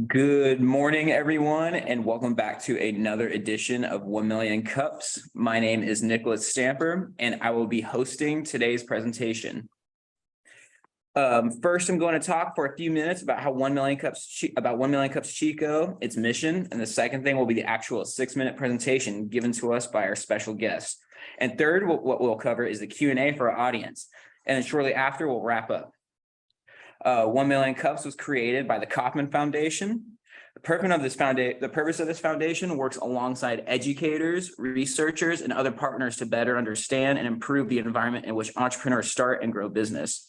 Good morning, everyone, and welcome back to another edition of 1 Million Cups. My name is Nicholas Stamper, and I will be hosting today's presentation. First, I'm going to talk for a few minutes about how 1 Million Cups Chico, its mission, and the second thing will be the actual 6-minute presentation given to us by our special guest. And third, what we'll cover is the Q&A for our audience, and then shortly after, we'll wrap up. 1 Million Cups was created by the Kauffman Foundation. The purpose of this foundation works alongside educators, researchers, and other partners to better understand and improve the environment in which entrepreneurs start and grow business.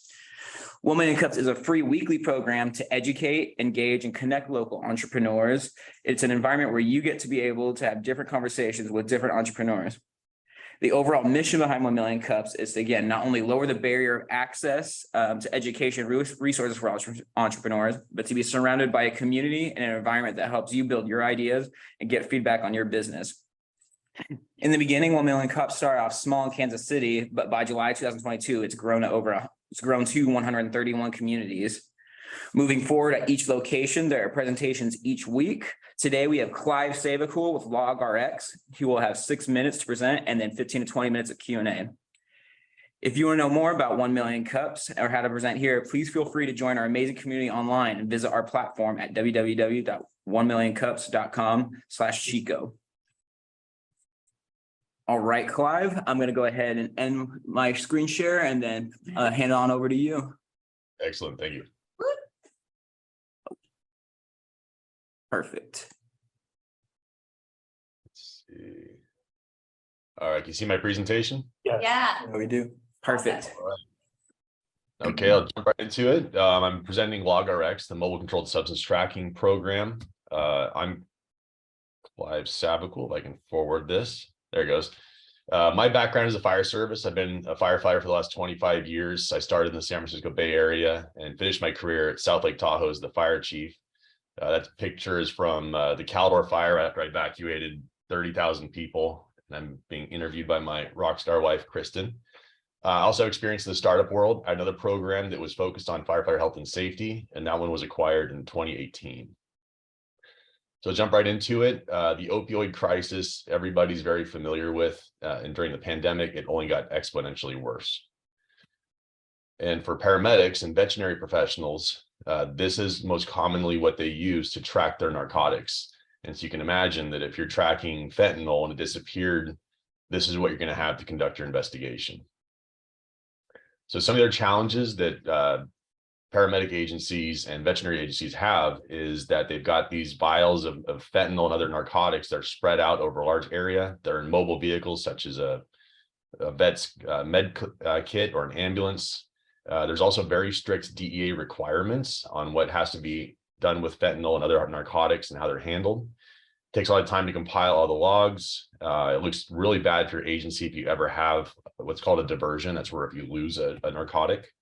1 Million Cups is a free weekly program to educate, engage, and connect local entrepreneurs. It's an environment where you get to be able to have different conversations with different entrepreneurs. The overall mission behind 1 Million Cups is to, again, not only lower the barrier of access to education resources for entrepreneurs, but to be surrounded by a community and an environment that helps you build your ideas and get feedback on your business. In the beginning, 1 Million Cups started off small in Kansas City, but by July 2022, it's grown to 131 communities. Moving forward, at each location, there are presentations each week. Today, we have Clive Sabacool with LOGRX. He will have 6 minutes to present and then 15 to 20 minutes of Q&A. If you want to know more about 1 Million Cups or how to present here, please feel free to join our amazing community online and visit our platform at www.1millioncups.com/Chico. All right, Clive, I'm going to go ahead and end my screen share and then hand it on over to you. Excellent. Thank you. Perfect. Let's see. All right, can you see my presentation? Yeah. We do. Perfect. All right. Okay, I'll jump right into it. I'm presenting LOGRX, the mobile controlled substance tracking program. I'm Clive Sabacool, if I can forward this. There it goes. My background is a fire service. I've been a firefighter for the last 25 years. I started in the San Francisco Bay Area and finished my career at South Lake Tahoe as the fire chief. That picture is from the Caldor fire after I evacuated 30,000 people. And I'm being interviewed by my rock star wife, Kristen. Also experienced in the startup world, another program that was focused on firefighter health and safety, and that one was acquired in 2018. So jump right into it. The opioid crisis, everybody's very familiar with, and during the pandemic, it only got exponentially worse. And for paramedics and veterinary professionals, this is most commonly what they use to track their narcotics. And so you can imagine that if you're tracking fentanyl and it disappeared, this is what you're going to have to conduct your investigation. So some of their challenges that paramedic agencies and veterinary agencies have is that they've got these vials of fentanyl and other narcotics that are spread out over a large area. They're in mobile vehicles such as a vet's med kit or an ambulance. There's also very strict DEA requirements on what has to be done with fentanyl and other narcotics and how they're handled. It takes a lot of time to compile all the logs. It looks really bad for your agency if you ever have what's called a diversion. That's where if you lose a narcotic.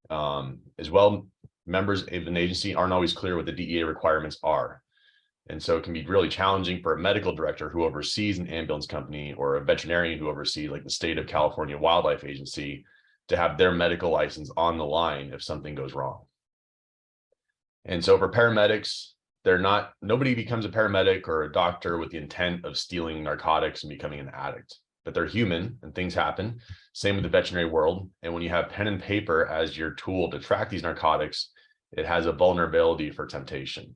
As well, members of an agency aren't always clear what the DEA requirements are. And so it can be really challenging for a medical director who oversees an ambulance company or a veterinarian who oversees like the state of California Wildlife Agency to have their medical license on the line if something goes wrong. And so for paramedics, nobody becomes a paramedic or a doctor with the intent of stealing narcotics and becoming an addict, but they're human and things happen. Same with the veterinary world. And when you have pen and paper as your tool to track these narcotics, it has a vulnerability for temptation.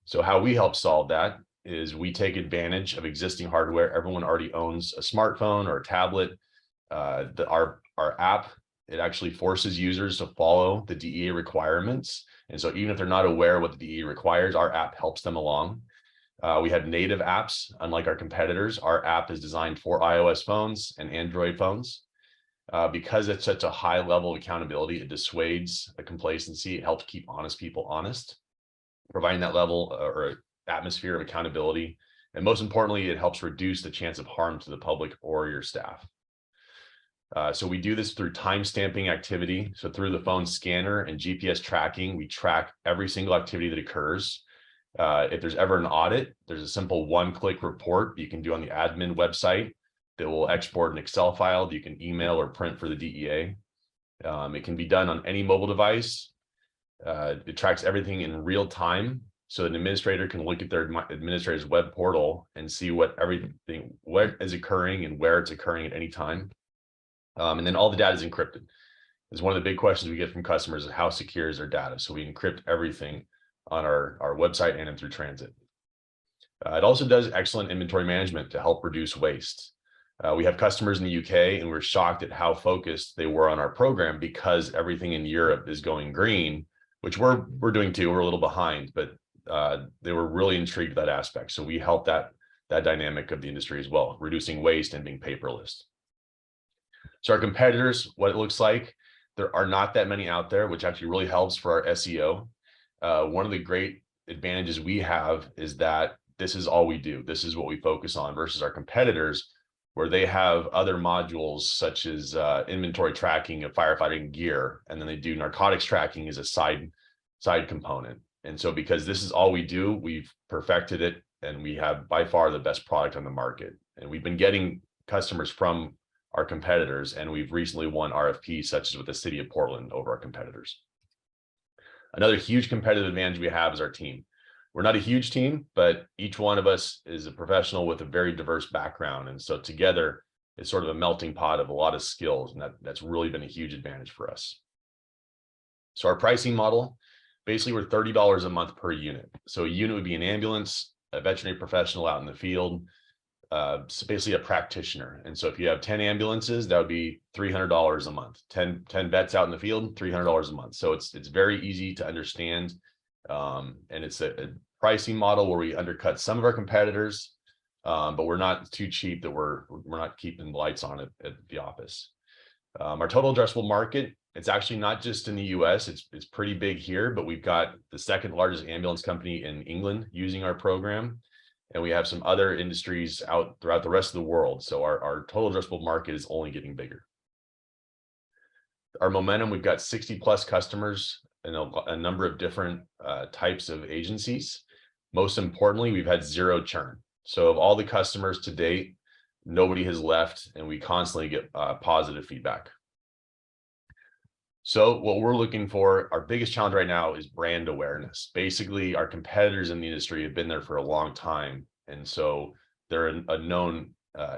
So how we help solve that is we take advantage of existing hardware. Everyone already owns a smartphone or a tablet. Our app, it actually forces users to follow the DEA requirements. And so even if they're not aware what the DEA requires, our app helps them along. We have native apps. Unlike our competitors, our app is designed for iOS phones and Android phones. Because it's such a high level of accountability, it dissuades a complacency. It helps keep honest people honest, providing that level or atmosphere of accountability. And most importantly, it helps reduce the chance of harm to the public or your staff. So we do this through time-stamping activity. So through the phone scanner and GPS tracking, we track every single activity that occurs. If there's ever an audit, there's a simple one-click report you can do on the admin website that will export an Excel file that you can email or print for the DEA. It can be done on any mobile device. It tracks everything in real time. So an administrator can look at their administrator's web portal and see what is occurring and where it's occurring at any time. And then all the data is encrypted. It's one of the big questions we get from customers is how secure is their data. So we encrypt everything on our website and through transit. It also does excellent inventory management to help reduce waste. We have customers in the UK, and we're shocked at how focused they were on our program because everything in Europe is going green, which we're doing too. We're a little behind, but they were really intrigued with that aspect. So we help that dynamic of the industry as well, reducing waste and being paperless. So our competitors, what it looks like, there are not that many out there, which actually really helps for our SEO. One of the great advantages we have is that this is all we do. This is what we focus on versus our competitors, where they have other modules such as inventory tracking of firefighting gear, and then they do narcotics tracking as a side component. And so because this is all we do, we've perfected it, and we have by far the best product on the market. And we've been getting customers from our competitors, and we've recently won RFPs such as with the city of Portland over our competitors. Another huge competitive advantage we have is our team. We're not a huge team, but each one of us is a professional with a very diverse background. And so together, it's sort of a melting pot of a lot of skills, and that's really been a huge advantage for us. So our pricing model, basically we're $30 a month per unit. So a unit would be an ambulance, a veterinary professional out in the field, so basically a practitioner. And so if you have 10 ambulances, that would be $300 a month. 10 vets out in the field, $300 a month. So it's very easy to understand. And it's a pricing model where we undercut some of our competitors, but we're not too cheap that we're not keeping the lights on at the office. Our total addressable market, it's actually not just in the US, it's pretty big here, but we've got the second largest ambulance company in England using our program. And we have some other industries out throughout the rest of the world. So our total addressable market is only getting bigger. Our momentum, we've got 60 plus customers and a number of different types of agencies. Most importantly, we've had zero churn. So of all the customers to date, nobody has left, and we constantly get positive feedback. So what we're looking for, our biggest challenge right now is brand awareness. Basically, our competitors in the industry have been there for a long time, and so they're a known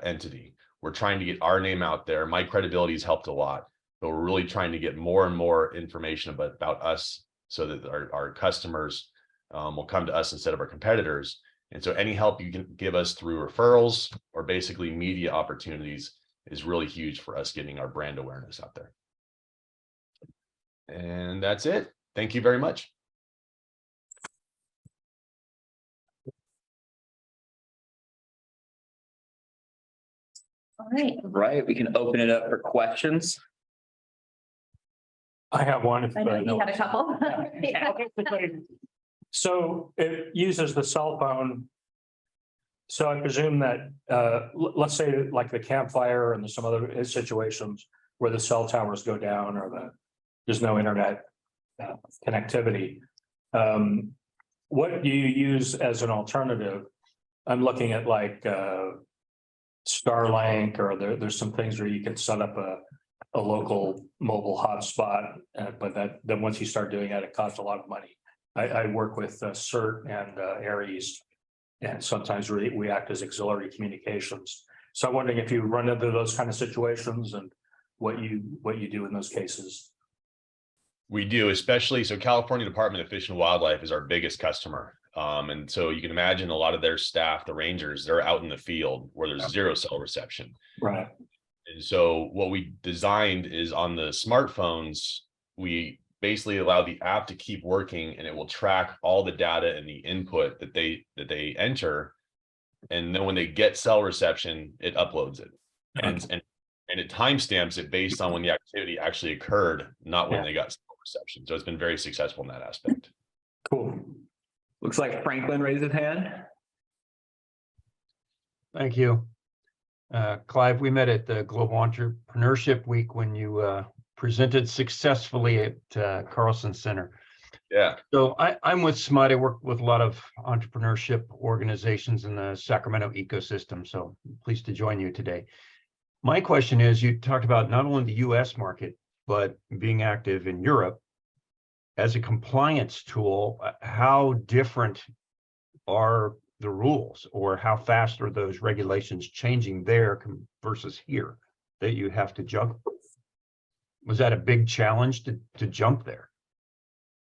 entity. We're trying to get our name out there. My credibility has helped a lot, but we're really trying to get more and more information about us so that our customers will come to us instead of our competitors. And so any help you can give us through referrals or basically media opportunities is really huge for us getting our brand awareness out there. And that's it. Thank you very much. All right, we can open it up for questions. I have one. I know you had a couple. So it uses the cell phone. So I presume that, let's say like the campfire and some other situations where the cell towers go down or there's no internet connectivity. What do you use as an alternative? I'm looking at like Starlink, or there's some things where you can set up a local mobile hotspot, but then once you start doing that, it costs a lot of money. I work with CERT and Aries, and sometimes we act as auxiliary communications. So I'm wondering if you run into those kind of situations and what you do in those cases. We do, especially, so California Department of Fish and Wildlife is our biggest customer. And so you can imagine a lot of their staff, the rangers, they're out in the field where there's zero cell reception. Right. And so what we designed is on the smartphones, we basically allow the app to keep working, and it will track all the data and the input that they enter. And then when they get cell reception, it uploads it. And it timestamps it based on when the activity actually occurred, not when they got cell reception. So it's been very successful in that aspect. Cool. Looks like Franklin raised his hand. Thank you. Clive, we met at the Global Entrepreneurship Week when you presented successfully at Carlson Center. Yeah. So I'm with SMUD. I work with a lot of entrepreneurship organizations in the Sacramento ecosystem. So I'm pleased to join you today. My question is, you talked about not only the US market, but being active in Europe. as a compliance tool, how different are the rules, or how fast are those regulations changing there versus here that you have to jump? Was that a big challenge to jump there?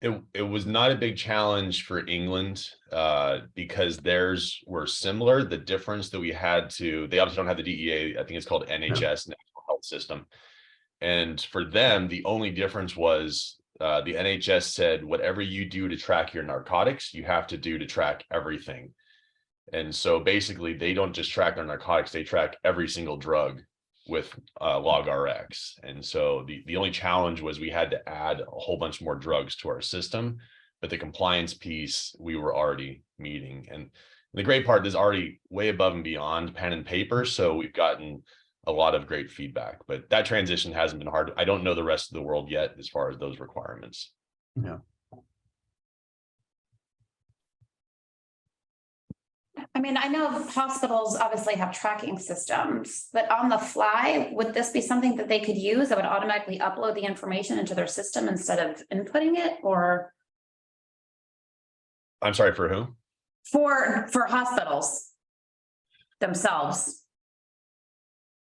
It was not a big challenge for England because theirs were similar. The difference that we had to, they obviously don't have the DEA, I think it's called NHS, National Health System. And for them, the only difference was the NHS said, whatever you do to track your narcotics, you have to do to track everything. And so basically they don't just track their narcotics, they track every single drug with LOGRX. And so the only challenge was we had to add a whole bunch more drugs to our system, but the compliance piece we were already meeting. And the great part is already way above and beyond pen and paper. So we've gotten a lot of great feedback, but that transition hasn't been hard. I don't know the rest of the world yet as far as those requirements. Yeah. I mean, I know hospitals obviously have tracking systems, but on the fly, would this be something that they could use that would automatically upload the information into their system instead of inputting it, or? I'm sorry, for who? For hospitals themselves.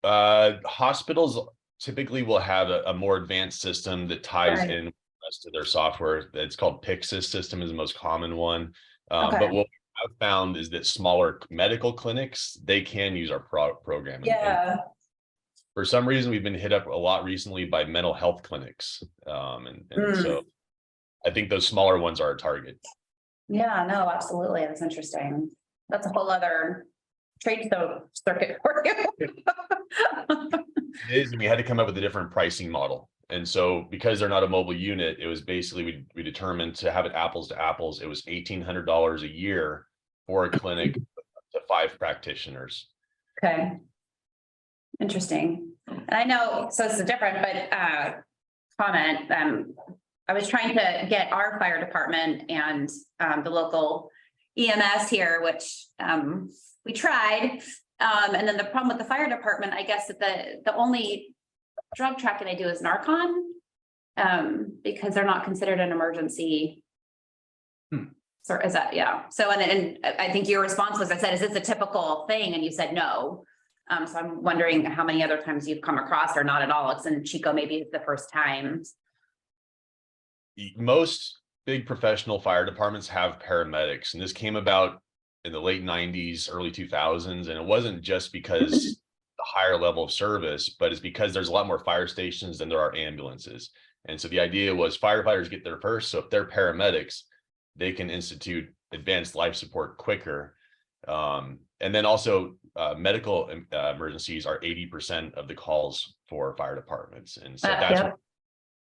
Hospitals typically will have a more advanced system that ties Right. in with the rest of their software. It's called Pyxis system is the most common one. Okay. But what I've found is that smaller medical clinics, they can use our program. And Yeah. for some reason, we've been hit up a lot recently by mental health clinics. So I think those smaller ones are a target. Yeah, no, absolutely. That's interesting. That's a whole other trade circuit for you. It is, and we had to come up with a different pricing model. And so because they're not a mobile unit, it was basically, we determined to have it apples to apples. It was $1,800 a year for a clinic to 5 practitioners. Okay. Interesting. And I know, so it's a different, but comment, I was trying to get our fire department and the local EMS here, which we tried. And then the problem with the fire department, I guess that the only drug tracking they do is Narcan, because they're not considered an emergency. So is that, yeah. So, and I think your response was, I said, is this a typical thing? And you said no. So I'm wondering how many other times you've come across, or not at all. It's in Chico, maybe it's the first time. Most big professional fire departments have paramedics, and this came about in the late 90s, early 2000s. And it wasn't just because the higher level of service, but it's because there's a lot more fire stations than there are ambulances. And so the idea was firefighters get there first. So if they're paramedics, they can institute advanced life support quicker. And then also medical emergencies are 80% of the calls for fire departments. And so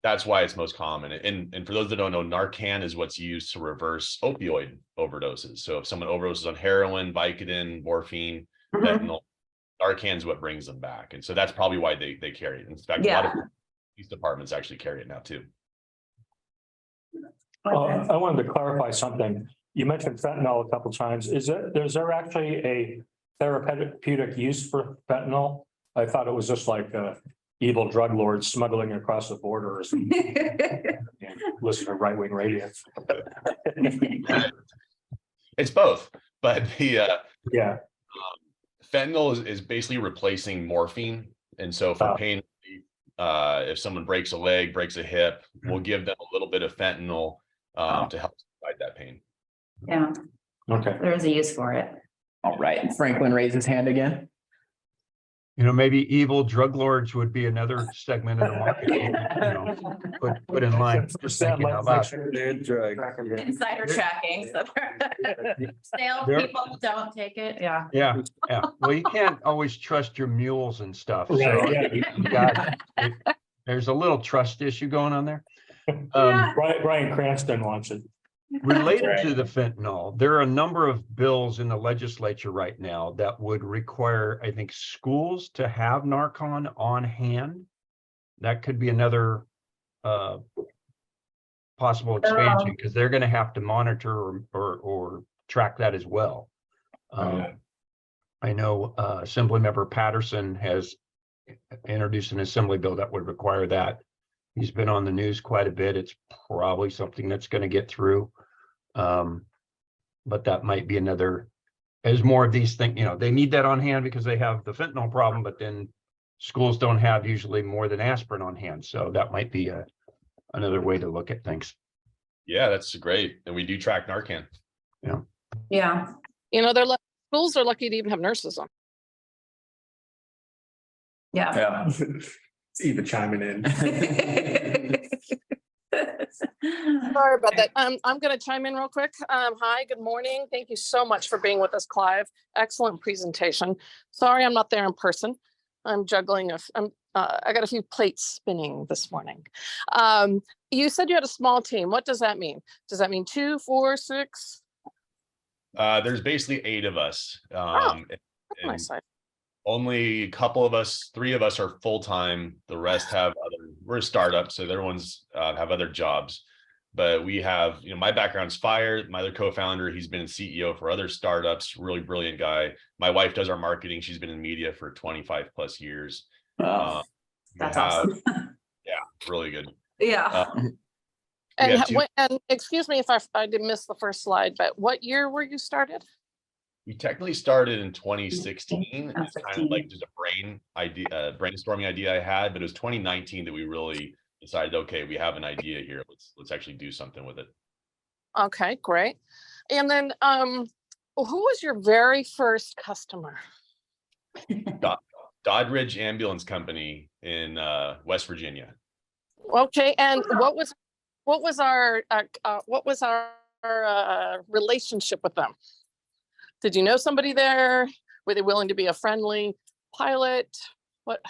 that's why it's most common. And for those that don't know, Narcan is what's used to reverse opioid overdoses. So if someone overdoses on heroin, Vicodin, morphine, fentanyl, Narcan is what brings them back. And so that's probably why they carry it. In fact, a lot of these departments actually carry it now too. I wanted to clarify something. You mentioned fentanyl a couple of times. Is there actually a therapeutic use for fentanyl? I thought it was just like evil drug lords smuggling across the border or something. Listen to right-wing radio. It's both, but the fentanyl is basically replacing morphine. And so for pain, if someone breaks a leg, breaks a hip, we'll give them a little bit of fentanyl to help fight that pain. Yeah. Okay. There is a use for it. All right, Franklin raised his hand again. You know, maybe evil drug lords would be another segment of the market, you know, put in line. Just thinking out loud. Insider tracking. So sales people don't take it. Yeah. Yeah, yeah. Well, you can't always trust your mules and stuff. So Right, there's a little trust issue going on there. Brian Cranston wants it. Related to the fentanyl, there are a number of bills in the legislature right now that would require, I think, schools to have Narcan on hand. That could be another possible expansion, because they're going to have to monitor or track that as well. I know Assembly Member Patterson has introduced an assembly bill that would require that He's been on the news quite a bit. It's probably something that's going to get through. But that might be another, as more of these things, they need that on hand because they have the fentanyl problem, but then schools don't have usually more than aspirin on hand. So that might be another way to look at things. Yeah, that's great. And we do track Narcan. Yeah. Schools are lucky to even have nurses on. Yeah. Yeah. It's Eva chiming in. Sorry about that. I'm going to chime in real quick. Hi, good morning. Thank you so much for being with us, Clive. Excellent presentation. Sorry, I'm not there in person. I'm juggling. I got a few plates spinning this morning. You said you had a small team. What does that mean? Does that mean 2, 4, 6? There's basically 8 of us. And Nice. only a couple of us, 3 of us are full-time. The rest have we're a startup, so their ones have other jobs. But we have, my background's fire. My other co-founder, he's been CEO for other startups, really brilliant guy. My wife does our marketing. She's been in media for 25 plus years. Oh, That's awesome. Really good. Yeah. And, have two- and excuse me if I did miss the first slide, but what year were you started? We technically started in 2016. It's kind 16. of like just a brainstorming idea I had, but it was 2019 that we really decided, okay, we have an idea here. Let's actually do something with it. Okay, great. And then who was your very first customer? Doddridge Ambulance Company in West Virginia. Okay, and what was our relationship with them? Did you know somebody there? Were they willing to be a friendly pilot? What?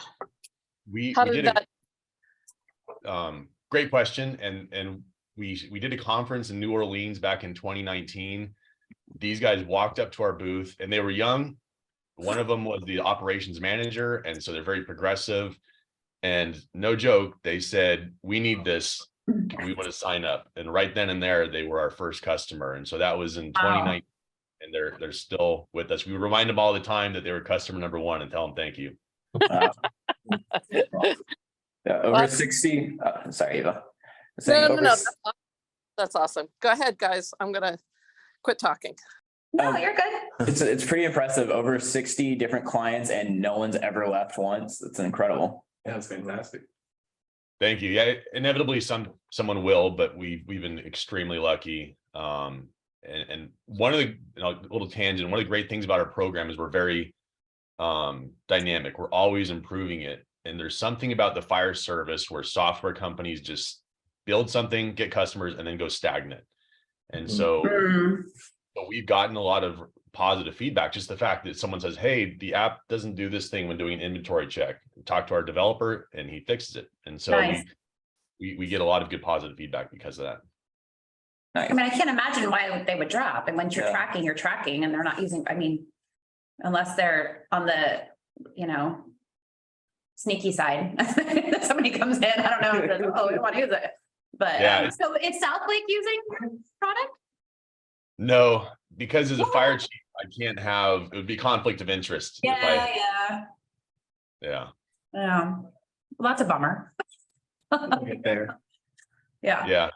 How did that? Great question. And we did a conference in New Orleans back in 2019. These guys walked up to our booth and they were young. One of them was the operations manager. And so they're very progressive. And no joke, they said, we need this. We want to sign up. And right then and there, they were our first customer. And so that was in 2019. And they're still with us. We remind them all the time that they were customer number 1 and tell them thank you. Over 60. Sorry, Eva. No, that's awesome. Go ahead, guys. I'm gonna quit talking. No, you're good. It's pretty impressive. Over 60 different clients, and no one's ever left once. It's incredible. Yeah, that's fantastic. Thank you. Yeah, inevitably someone will, but we've been extremely lucky. And one of the little tangent, one of the great things about our program is we're very dynamic. We're always improving it. And there's something about the fire service where software companies just build something, get customers, and then go stagnant. And so we've gotten a lot of positive feedback. Just the fact that someone says, hey, the app doesn't do this thing when doing an inventory check. Talk to our developer and he fixes it. And so Nice. we get a lot of good positive feedback because of that. I mean, I can't imagine why they would drop. And once you're tracking, you're tracking and they're not using, unless they're on the, sneaky side. Somebody comes in, I don't know, we don't want to use it. But Yeah. so is South Lake using product? No, because as a fire chief, I can't it would be conflict of interest. Yeah. Well, that's a bummer. We'll get there. Yeah.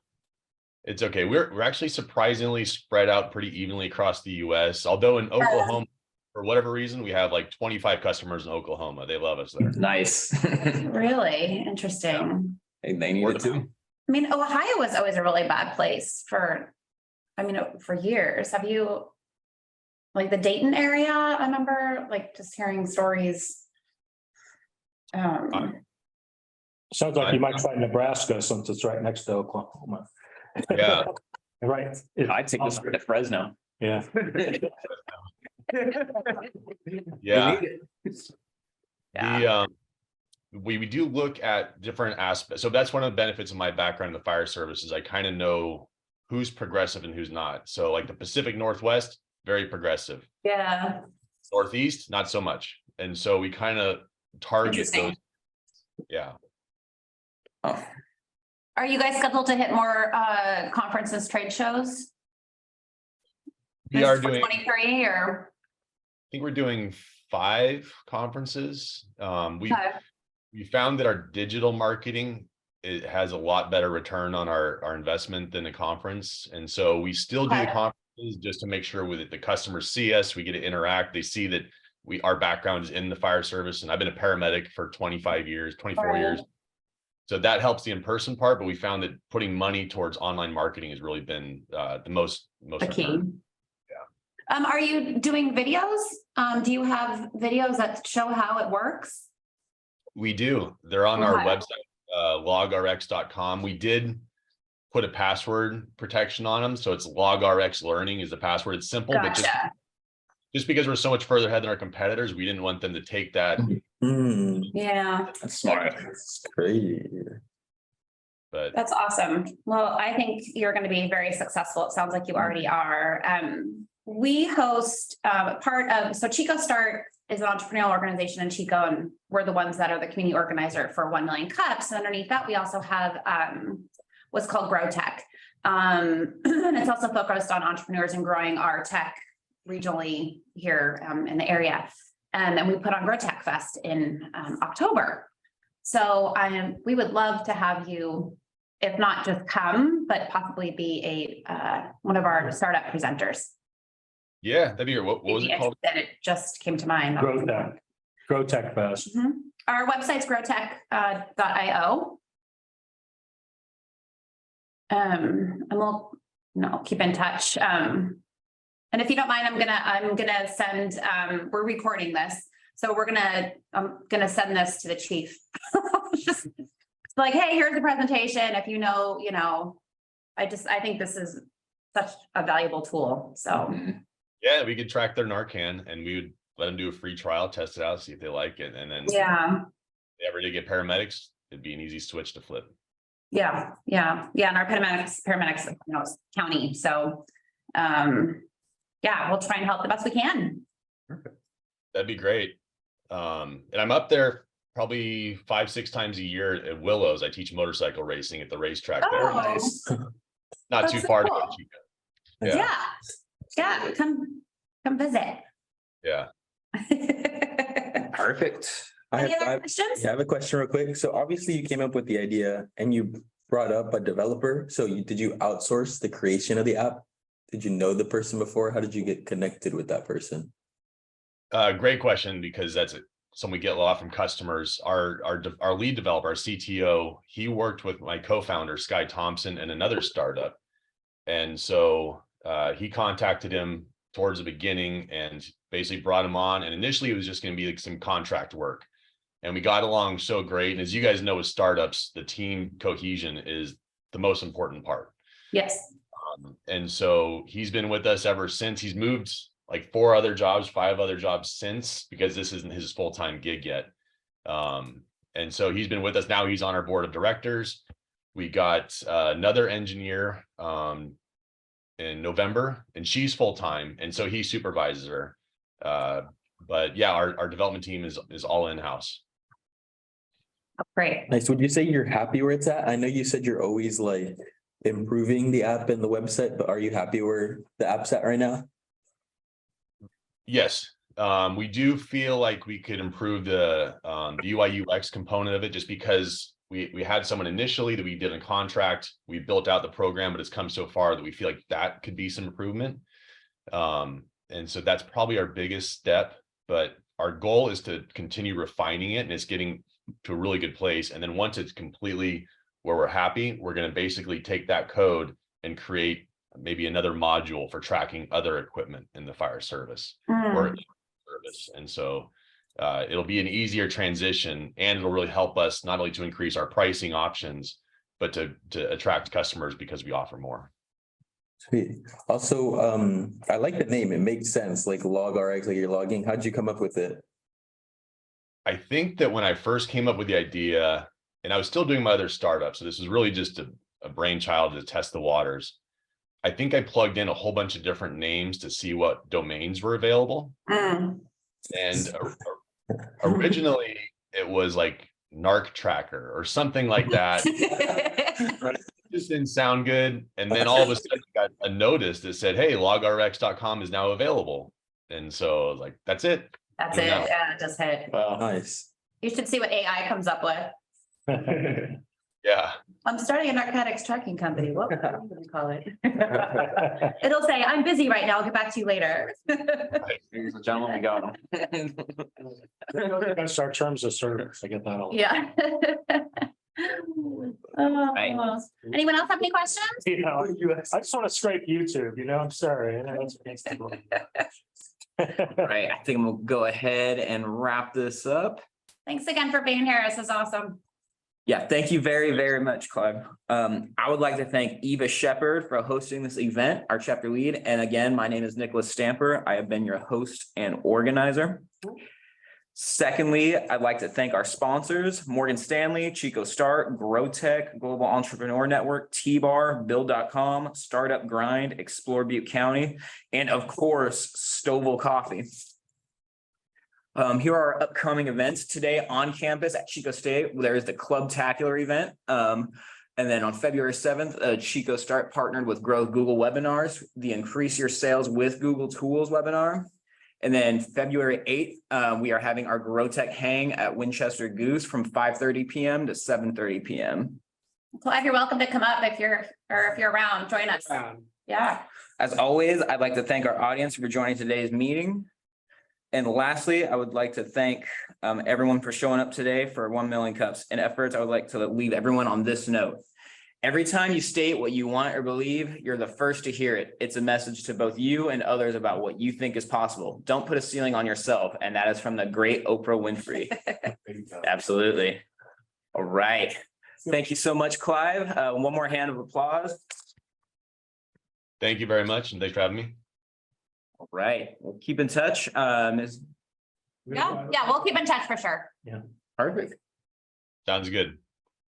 It's okay. We're actually surprisingly spread out pretty evenly across the US. Although in Oklahoma, for whatever reason, we have like 25 customers in Oklahoma. They love us there. Nice. Really interesting. They need it too. I mean, Ohio was always a really bad place for years. Have you, like the Dayton area? I remember just hearing stories. Sounds like you might try Nebraska since it's right next to Oklahoma. Yeah. Right. I'd take this to Fresno. Yeah. Yeah. Yeah. We do look at different aspects. So that's one of the benefits of my background in the fire service is I kind of know who's progressive and who's not. So like the Pacific Northwest, very progressive. Yeah. Northeast, not so much. And so we kind of target Interesting. those. Yeah. Oh, Are you guys scheduled to hit more conferences, trade shows? We are doing, I 23 or think we're doing 5 conferences. We 5? found that our digital marketing it has a lot better return on our investment than the conference. And so we still do the Okay. conferences just to make sure with the customers see us, we get to interact. They see that our background is in the fire service, and I've been a paramedic for 25 years, 24 years. So that helps the in-person part, but we found that putting money towards online marketing has really been the most The key. return. Are you doing videos? Do you have videos that show how it works? We do. They're on our Okay. website, LOGRX.com. We did put a password protection on them. So it's LOGRX learning is the password. It's simple, but Gotcha. just because we're so much further ahead than our competitors, we didn't want them to take that. Yeah, That's smart. That's crazy. But that's awesome. Well, I think you're going to be very successful. It sounds like you already are. We host so Chico Start is an entrepreneurial organization in Chico, and we're the ones that are the community organizer for 1 million cups. And underneath that, we also have what's called Grow Tech. And it's also focused on entrepreneurs and growing our tech regionally here in the area. And then we put on Grow Tech Fest in October. So we would love to have you, if not just come, but possibly be one of our startup presenters. yeah, that'd be what was it called? That it just came to mind. Grow Tech Fest. Mhm. Our website's growtech.io. And we'll keep in touch. And if you don't mind, I'm gonna send, we're recording this. So I'm gonna send this to the chief. Just like, hey, here's the presentation. If I think this is such a valuable tool. So Yeah, we could track their Narcan and we would let them do a free trial, test it out, see if they like it. And then yeah. if they ever did get paramedics, it'd be an easy switch to flip. Yeah. And our paramedics, it's county. So, we'll try and help the best we can. That'd be great. And I'm up there probably 5-6 times a year at Willows. I teach motorcycle racing at the racetrack there. Oh, Nice. Not that's too so far to cool. go to Chico. Yeah. Come visit. Yeah. Perfect. Any other questions? I have a question real quick. So obviously you came up with the idea and you brought up a developer. So did you outsource the creation of the app? Did you know the person before? How did you get connected with that person? Great question, because that's something we get a lot from customers. Our lead developer, our CTO, he worked with my co-founder, Sky Thompson, and another startup. And so he contacted him towards the beginning and basically brought him on. And initially it was just going to be like some contract work. And we got along so great. And as you guys know, with startups, the team cohesion is the most important part. Yes. And so he's been with us ever since. He's moved like 5 other jobs since, because this isn't his full-time gig yet. And so he's been with us. Now he's on our board of directors. We got another engineer in November, and she's full-time. And so he supervises her. But yeah, our development team is all in-house. Great. Nice. Would you say you're happy where it's at? I know you said you're always like improving the app and the website, but are you happy where the app's at right now? Yes, we do feel like we could improve the UI UX component of it, just because we had someone initially that we did a contract, we built out the program, but it's come so far that we feel like that could be some improvement. And so that's probably our biggest step, but our goal is to continue refining it, and it's getting to a really good place. And then once it's completely where we're happy, we're going to basically take that code and create maybe another module for tracking other equipment in the fire service or service. And so it'll be an easier transition, and it'll really help us not only to increase our pricing options, but to attract customers because we offer more. Sweet. Also, I like the name. It makes sense. Like LOGRX, like you're logging. How'd you come up with it? I think that when I first came up with the idea, and I was still doing my other startup, so this was really just a brainchild to test the waters. I think I plugged in a whole bunch of different names to see what domains were available. And originally it was like Narc Tracker or something like that. It just didn't sound good. And then all of a sudden I got a notice that said, hey, LOGRX.com is now available. And so I was like, that's it. That's it. Yeah, it just hit. Wow. Nice. You should see what AI comes up with. Yeah, I'm starting a narcotics tracking company. What would you call it? It'll say, I'm busy right now. I'll get back to you later. Ladies and gentlemen, we got them. That's our terms of service. I get that all. Yeah. Right. Anyone else have any questions? You know, I just want to scrape YouTube, you know, I'm sorry. I know that's against the law. Right, I think I'm gonna go ahead and wrap this up. Thanks again for being here. This is awesome. Yeah, thank you very, very much, Clive. I would like to thank Eva Shepherd for hosting this event, our chapter lead. And again, my name is Nicholas Stamper. I have been your host and organizer. Secondly, I'd like to thank our sponsors, Morgan Stanley, Chico Start, GrowTech, Global Entrepreneur Network, T-Bar, Build.com, Startup Grind, Explore Butte County, and of course, Stovall Coffee. Here are our upcoming events today on campus at Chico State. There is the Clubtacular event. And then on February 7th, Chico Start partnered with Growth Google Webinars, the Increase Your Sales with Google Tools webinar. And then February 8th, we are having our GrowTech Hang at Winchester Goose from 5:30 p.m. to 7:30 p.m. Clive, you're welcome to come up if you're around, join us. Yeah. As always, I'd like to thank our audience for joining today's meeting. And lastly, I would like to thank everyone for showing up today for 1 Million Cups and efforts. I would like to leave everyone on this note. Every time you state what you want or believe, you're the first to hear it. It's a message to both you and others about what you think is possible. Don't put a ceiling on yourself. And that is from the great Oprah Winfrey. Absolutely. All right. Thank you so much, Clive. One more hand of applause. thank you very much, and thanks for having me. All right. We'll keep in touch. Ms. Yeah, we'll keep in touch for sure. Perfect. Sounds good.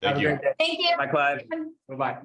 Thank you. Thank you. Bye, Clive. Bye-bye.